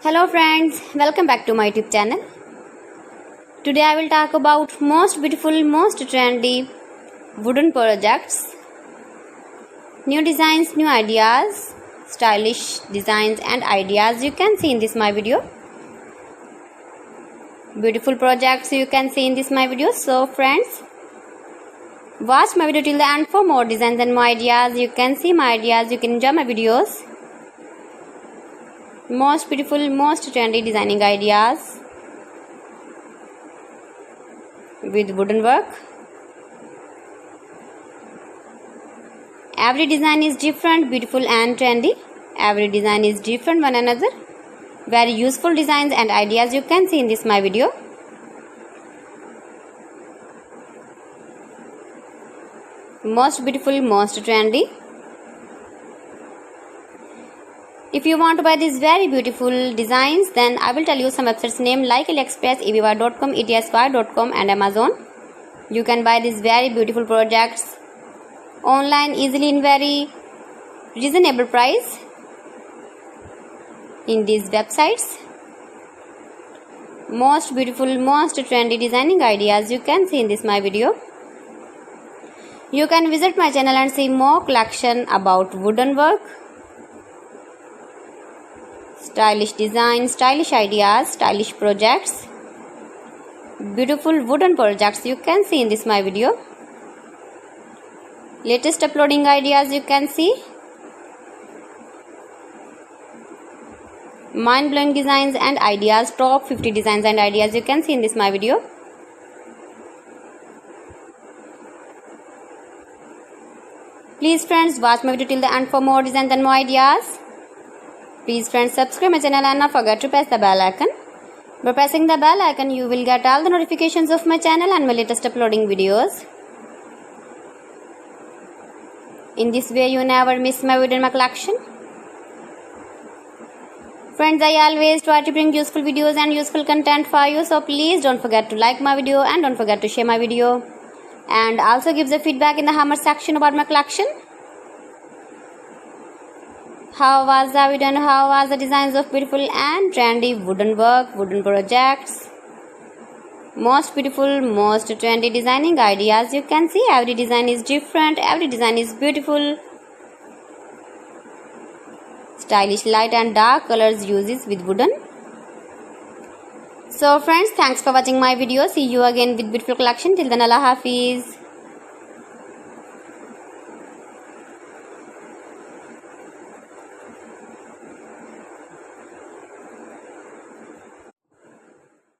Hello friends, welcome back to my YouTube channel. Today I will talk about most beautiful, most trendy wooden projects, new designs, new ideas, stylish designs and ideas you can see in this my video. Beautiful projects you can see in this my video. So friends, watch my video till the end for more designs and more ideas. You can see my ideas, you can enjoy my videos. Most beautiful, most trendy designing ideas with wooden work. Every design is different, beautiful and trendy. Every design is different one another. Very useful designs and ideas you can see in this my video. Most beautiful, most trendy. If you want to buy these very beautiful designs, then I will tell you some websites name like AliExpress, eBay.com, etsy.com and Amazon. You can buy these very beautiful projects online easily in very reasonable price in these websites. Most beautiful, most trendy designing ideas you can see in this my video. You can visit my channel and see more collection about wooden work, stylish design, stylish ideas, stylish projects, beautiful wooden projects you can see in this my video. Latest uploading ideas you can see. Mind-blowing designs and ideas, top 50 designs and ideas you can see in this my video. Please friends, watch my video till the end for more designs and more ideas. Please friends, subscribe my channel and not forget to press the bell icon. By pressing the bell icon, you will get all the notifications of my channel and my latest uploading videos. In this way, you never miss my video in my collection. Friends, I always try to bring useful videos and useful content for you. So please don't forget to like my video and don't forget to share my video. And also give the feedback in the comment section about my collection. How was the video and how was the designs of beautiful and trendy wooden work, wooden projects? Most beautiful, most trendy designing ideas you can see. Every design is different, every design is beautiful. Stylish light and dark colors uses with wooden. So friends, thanks for watching my video. See you again with beautiful collection. Till then, Allah Hafiz.